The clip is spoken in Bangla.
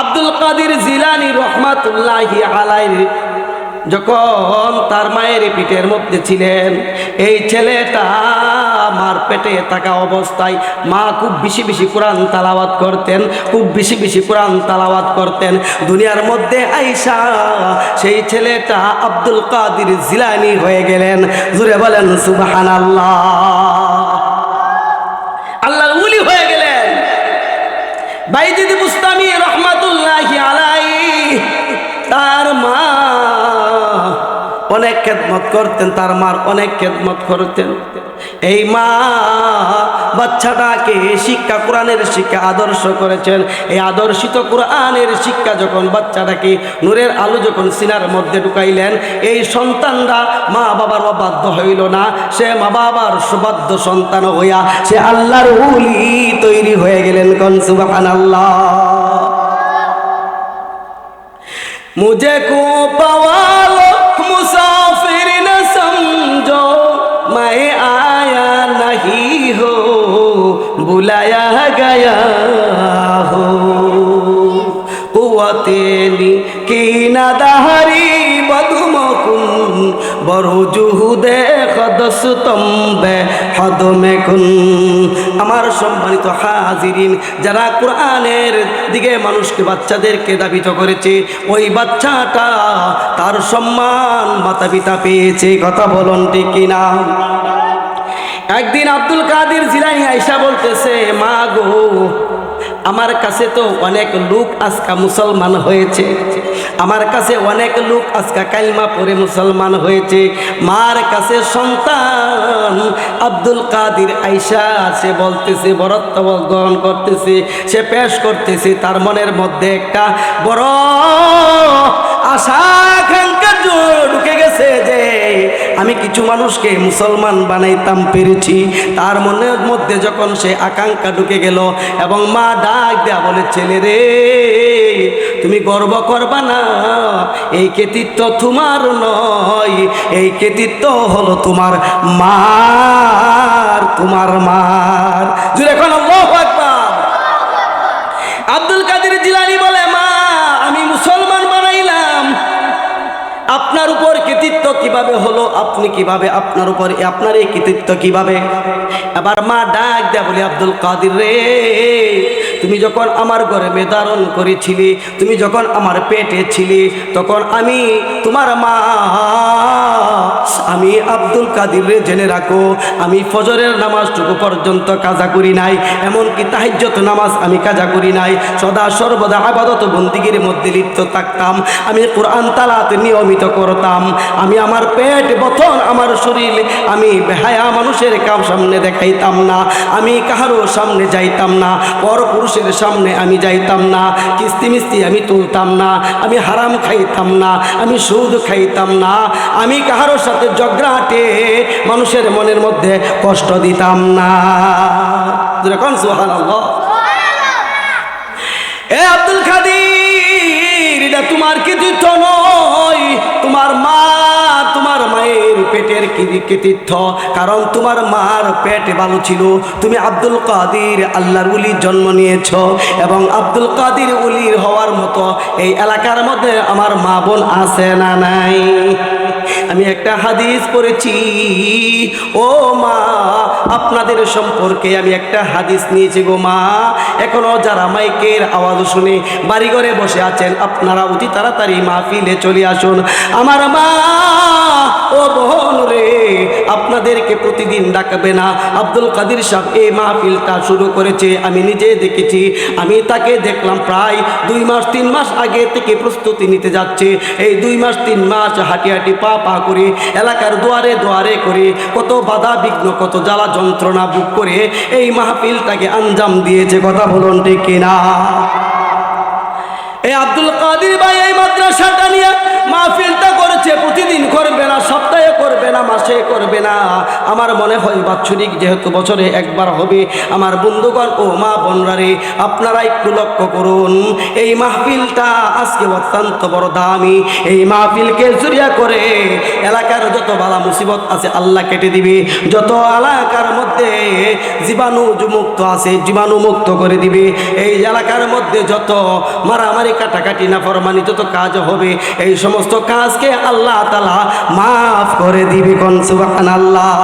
আব্দুল কাদের জিলানী রহমাতুল্লাহি আলাইহি যখন তার মায়ের পিঠের মধ্যে ছিলেন, এই ছেলেটা মার পেটে থাকা অবস্থায় মা খুব বেশি বেশি কোরআন তালাওয়াত করতেন, খুব বেশি বেশি কোরআন তালাওয়াত করতেন। দুনিয়ার মধ্যে আইসা সেই ছেলেটা আব্দুল কাদের জিলানী হয়ে গেলেন। জোরে বলেন সুবহানাল্লাহ। আল্লাহর ওলি হয়ে গেলেন। বাইজিদ বুস্তামি রহমাতুল্লাহি আলাইহি তার মা অনেক খেদমত করতেন, তার মার অনেক খেদমত করতেন। এই মা বাচ্চাটাকে শিক্ষা, কোরআনের শিক্ষা আদর্শ করেছেন। এই আদর্শিত কোরআনের শিক্ষা যখন বাচ্চাটাকে নূরের আলো যখন সিনার মধ্যে ঢুকাইলেন, এই সন্তানরা মা বাবার অবাধ্য হইল না, সে মা বাবার সুবাধ্য সন্তান হইয়া সে আল্লাহর ওলি তৈরি হয়ে গেলেন। কোন সুবহানাল্লাহ। मुझे को पवालो मुसाफिर न समझो, मैं आया नहीं हो बुलाया गया हो, कुव्वतेनी की नदहरी बदुमकुन বরজুহুদে খদসতম বে হদমে কুন। আমার সম্মানিত হাজিরিন, যারা কোরআনের দিকে মানুষকে বাচ্চাদেরকে দাবিত করেছে, ওই বাচ্চাটা তার সম্মান মাতা পিতা পেয়েছে। কথা বলুন ঠিক কিনা? একদিন আব্দুল কাদের জিলানী আয়েশা বলতেছে, মা গো, আমার কাছে তো অনেক লোক আজকা মুসলমান হয়েছে, আমার কাছে অনেক লোক আজকা কালিমা পড়ে মুসলমান হয়েছে। মার কাছে সন্তান আব্দুল কাদের আয়েশা সে বলতেছে, বরত্ব গ্রহণ করতেছে, সে পেশ করতেছে, তার মনের মধ্যে একটা বড় আশা আকাঙ্ক্ষা ঢুকে গেছে যে আমি কিছু মানুষকে মুসলমান বানাইতাম পেরেছি। তার মনের মধ্যে যখন সে আকাঙ্ক্ষা ঢুকে গেল এবং মা ডাক দেয়া বলে, ছেলে রে, তুমি গর্ব করবা না, এই কৃতিত্ব তোমার নয়, এই কৃতিত্ব হলো তোমার মার, তোমার মার। জুড়ে এখন আল্লাহু আকবার। আব্দুল কাদের জিলানী বলে, মা, আমি মুসলমান বানাইলাম, আপনার উপর কৃতিত্ব কিভাবে হলো? আপনি কিভাবে, আপনার উপর আপনার এই কৃতিত্ব কিভাবে? এবার মা ডাক দেয়া বলে, আব্দুল কাদের রে, তুমি যখন আমার গর্ভে ধারণ করেছিলি, তুমি যখন আমার পেটে ছিলি, তখন আমি তোমার মা। আমি আব্দুল কাদের রে জেনে রাখো, আমি ফজরের নামাজটুকু পর্যন্ত কাজা করি নাই, এমনকি তাহাজ্জুদ নামাজ আমি কাজা করি নাই। সদা সর্বদা ইবাদত বন্দিগির মধ্যে লিপ্ত থাকতাম, আমি কোরআন তালাত নিয়মিত করতাম। আমি আমার পেট বতন, আমার শরীর আমি বেহায়া মানুষের কাম সামনে দেখাইতাম না, আমি কাহারও সামনে যাইতাম না, পর পুরুষের সামনে আমি যাইতাম না, কিস্তি মিস্তি আমি তুলতাম না, আমি হারাম খাইতাম না, আমি সুদ খাইতাম না, আমি কাহারোর সাথে ঝগড়াটে মানুষের মনের মধ্যে কষ্ট দিতাম না। যখন সুবহানাল্লাহ। এ আব্দুল কাদের, এটা তোমার কৃতিত্ব নয়, তোমার মা, তোমার মায়ের পেটের কৃতিত্ব। কারণ তোমার মার পেটে ভালো ছিল, তুমি আব্দুল কাদের আল্লাহর ওলির জন্ম নিয়েছ, এবং আব্দুল কাদের ওলির হওয়ার মতো এই এলাকার মধ্যে আমার মা বোন আছে না নাই? আমি একটা হাদিস পড়েছি, ও মা, আপনাদের সম্পর্কে আমি একটা হাদিস নিয়েছি গো মা। এখনো যারা মাইকের আওয়াজ শুনে বাড়ি ঘরে বসে আছেন, আপনারা অতি তাড়াতাড়ি মাহফিলে চলে আসুন। আমার মা, ও বোন রে, আপনাদেরকে প্রতিদিন ডাকবে না। আব্দুল কাদের সাহেব এই মাহফিলটা শুরু করেছে, আমি নিজে দেখেছি। আমি তাকে দেখলাম প্রায় 2 মাস 3 মাস আগে থেকে প্রস্তুতি নিতে যাচ্ছে। এই 2 মাস 3 মাস হাঁটি হাঁটি পা পা করে এলাকার দুয়ারে দুয়ারে করে কত বাধা বিঘ্ন, কত জ্বালা যন্ত্রণা বুক করে এই মাহফিলটাকে আঞ্জাম দিয়েছে। কথা বলুন ঠিক কিনা? এই আব্দুল কাদের ভাই এই মাদ্রাসাটা নিয়ে মাহফিলটা করে বলেছে প্রতিদিন করবে না, সপ্তাহে করবে না, মাসে করবে না। আমার মনে হয় বাৎসরিক যেহেতু বছরে একবার হবে। আমার বন্ধুগণ ও মা বোনরা রে, আপনারা একটু লক্ষ্য করুন, এই মাহফিলটা আজকে অত্যন্ত বড় দামি। এই মাহফিলকে জড়িয়া করে এলাকার যত বালা মুসিবত আছে আল্লাহ কেটে দিবে। যত এলাকার মধ্যে জীবাণু মুক্ত আছে জীবাণু মুক্ত করে দিবে। এই এলাকার মধ্যে যত মারামারি কাটাকাটি না ফরমানি যত কাজ হবে, এই সমস্ত কাজকে আল্লাহ তাআলা মাফ করে দিবে। কোন সুবহানাল্লাহ।